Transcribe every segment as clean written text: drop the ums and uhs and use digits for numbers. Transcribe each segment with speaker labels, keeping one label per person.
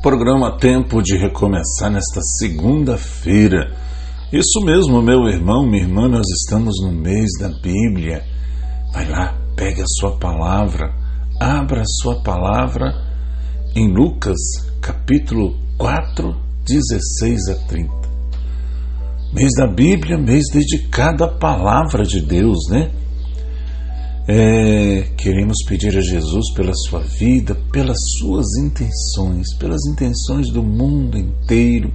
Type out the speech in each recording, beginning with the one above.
Speaker 1: Programa Tempo de Recomeçar nesta segunda-feira. Isso mesmo, meu irmão, minha irmã, nós estamos no mês da Bíblia. Vai lá, pegue a sua palavra, abra a sua palavra em Lucas, capítulo 4, 16 a 30. Mês da Bíblia, mês dedicado à palavra de Deus, né? Queremos pedir a Jesus pela sua vida, pelas suas intenções, pelas intenções do mundo inteiro,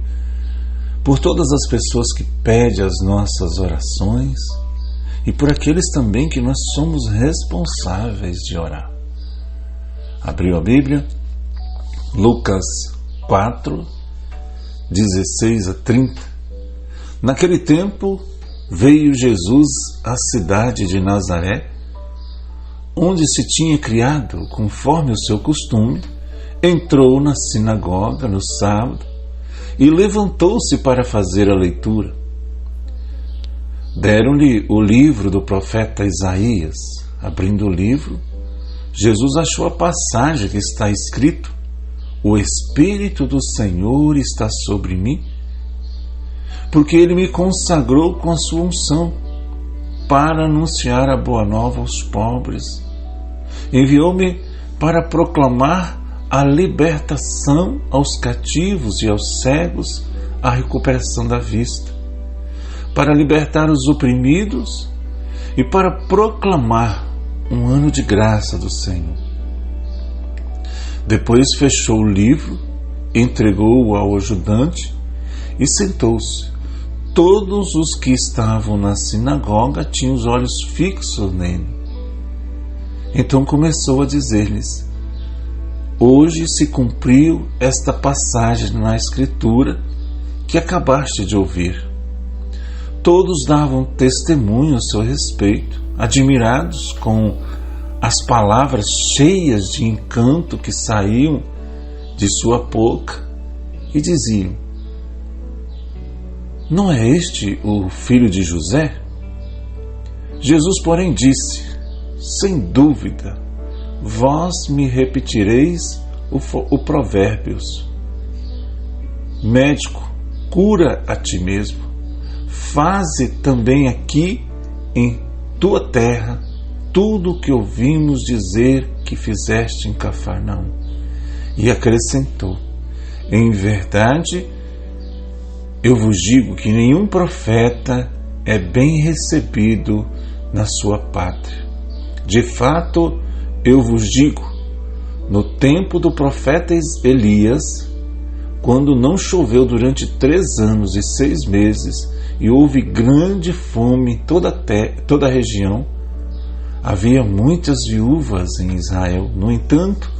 Speaker 1: por todas as pessoas que pedem as nossas orações e por aqueles também que nós somos responsáveis de orar. Abriu a Bíblia? Lucas 4, 16 a 30. Naquele tempo veio Jesus à cidade de Nazaré, onde se tinha criado, conforme o seu costume, entrou na sinagoga no sábado e levantou-se para fazer a leitura. Deram-lhe o livro do profeta Isaías. Abrindo o livro, Jesus achou a passagem que está escrito: O Espírito do Senhor está sobre mim, porque Ele me consagrou com a sua unção para anunciar a boa nova aos pobres. Enviou-me para proclamar a libertação aos cativos e aos cegos, a recuperação da vista, para libertar os oprimidos e para proclamar um ano de graça do Senhor. Depois fechou o livro, entregou-o ao ajudante e sentou-se. Todos os que estavam na sinagoga tinham os olhos fixos nele. Então começou a dizer-lhes: Hoje se cumpriu esta passagem na Escritura que acabaste de ouvir. Todos davam testemunho a seu respeito, admirados com as palavras cheias de encanto que saíam de sua boca, e diziam: Não é este o filho de José? Jesus, porém, disse: Sem dúvida, vós me repetireis o provérbios: Médico, cura a ti mesmo. Faze também aqui em tua terra tudo o que ouvimos dizer que fizeste em Cafarnaum. E acrescentou: Em verdade, eu vos digo que nenhum profeta é bem recebido na sua pátria. De fato, eu vos digo, no tempo do profeta Elias, quando não choveu durante 3 anos e 6 meses e houve grande fome em toda a região, havia muitas viúvas em Israel. No entanto,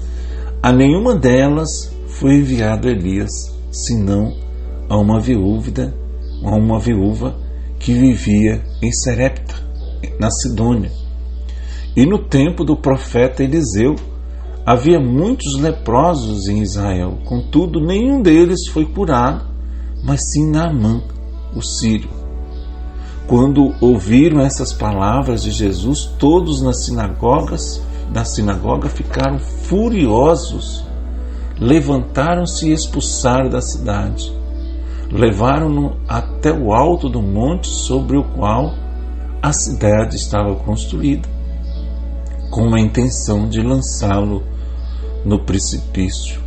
Speaker 1: a nenhuma delas foi enviado Elias, senão a uma viúva que vivia em Serepta, na Sidônia. E no tempo do profeta Eliseu, havia muitos leprosos em Israel. Contudo, nenhum deles foi curado, mas sim Naamã, o sírio. Quando ouviram essas palavras de Jesus, todos na sinagoga ficaram furiosos. Levantaram-se e expulsaram da cidade. Levaram-no até o alto do monte sobre o qual a cidade estava construída, com a intenção de lançá-lo no precipício.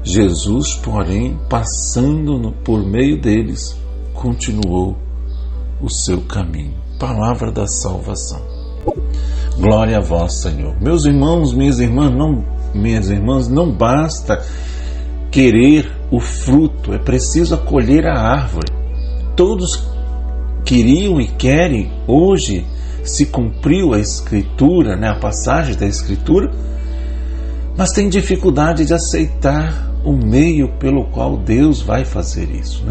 Speaker 1: Jesus, porém, passando por meio deles, continuou o seu caminho. Palavra da salvação. Glória a vós, Senhor. Meus irmãos, minhas irmãs, não basta querer o fruto, é preciso acolher a árvore. Todos queriam e querem. Hoje se cumpriu a Escritura, a passagem da Escritura, mas tem dificuldade de aceitar o meio pelo qual Deus vai fazer isso,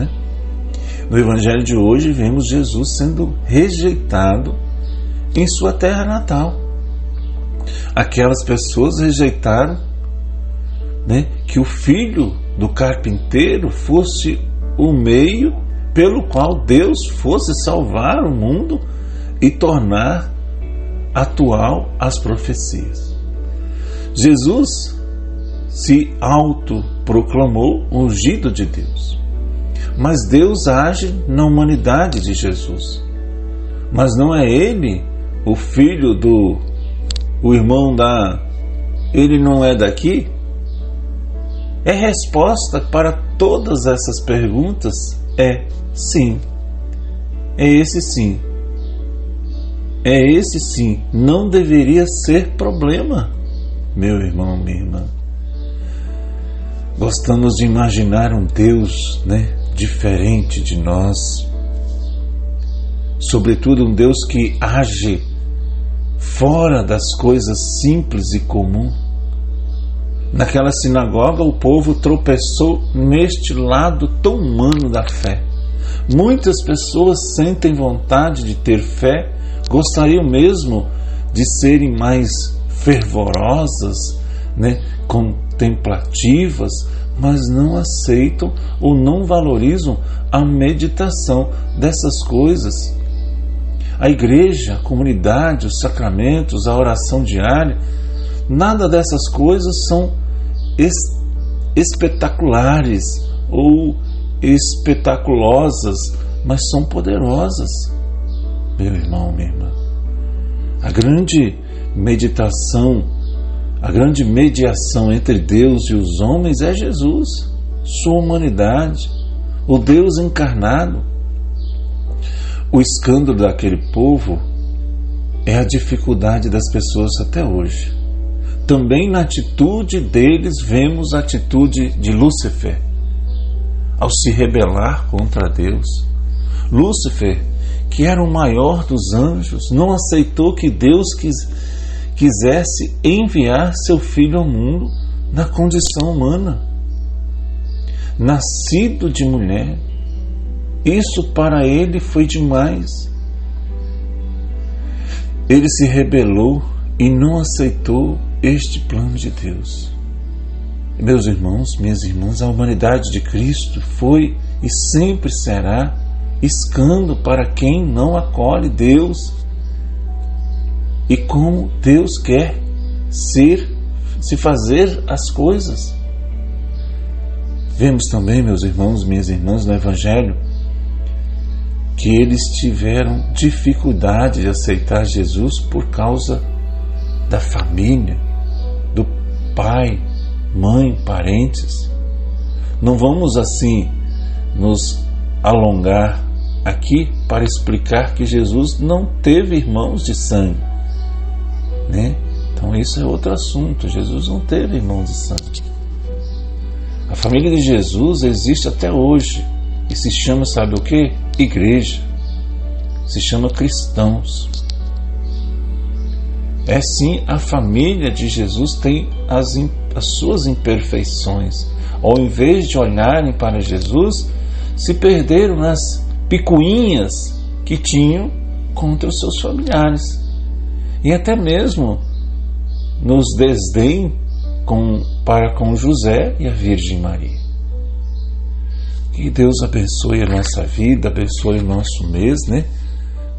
Speaker 1: No Evangelho de hoje vemos Jesus sendo rejeitado em sua terra natal. Aquelas pessoas rejeitaram que o filho do carpinteiro fosse o meio pelo qual Deus fosse salvar o mundo e tornar atual as profecias. Jesus se autoproclamou ungido de Deus. Mas Deus age na humanidade de Jesus. Mas não é ele o filho o irmão ele não é daqui? É resposta para todas essas perguntas é sim. É esse sim. É esse sim. Não deveria ser problema, meu irmão, minha irmã. Gostamos de imaginar um Deus, diferente de nós. Sobretudo um Deus que age fora das coisas simples e comuns. Naquela sinagoga, o povo tropeçou neste lado tão humano da fé. Muitas pessoas sentem vontade de ter fé, gostariam mesmo de serem mais fervorosas, contemplativas, mas não aceitam ou não valorizam a meditação dessas coisas. A igreja, a comunidade, os sacramentos, a oração diária, nada dessas coisas são espetaculares ou espetaculosas, mas são poderosas, meu irmão, minha irmã. A grande meditação, a grande mediação entre Deus e os homens é Jesus, sua humanidade, o Deus encarnado. O escândalo daquele povo é a dificuldade das pessoas até hoje. Também na atitude deles vemos a atitude de Lúcifer, ao se rebelar contra Deus. Lúcifer, que era o maior dos anjos, não aceitou que Deus quisesse enviar seu filho ao mundo na condição humana, nascido de mulher. Isso para ele foi demais. Ele se rebelou e não aceitou este plano de Deus. Meus irmãos, minhas irmãs, a humanidade de Cristo foi e sempre será escândalo para quem não acolhe Deus e como Deus quer se fazer as coisas. Vemos também, meus irmãos, minhas irmãs, no Evangelho, que eles tiveram dificuldade de aceitar Jesus por causa da família, do pai, mãe, parentes. Não vamos assim nos alongar aqui para explicar que Jesus não teve irmãos de sangue, Então isso é outro assunto. Jesus não teve irmãos de sangue. A família de Jesus existe até hoje e se chama, sabe o quê? Igreja. Se chama cristãos. É sim, a família de Jesus tem as suas imperfeições. Ao invés de olharem para Jesus, se perderam nas picuinhas que tinham contra os seus familiares. E até mesmo nos desdém para com José e a Virgem Maria. Que Deus abençoe a nossa vida, abençoe o nosso mês,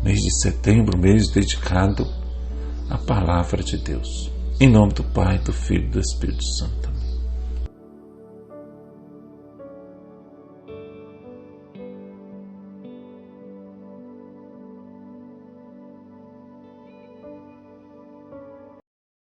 Speaker 1: Mês de setembro, mês dedicado à Palavra de Deus. Em nome do Pai, do Filho e do Espírito Santo.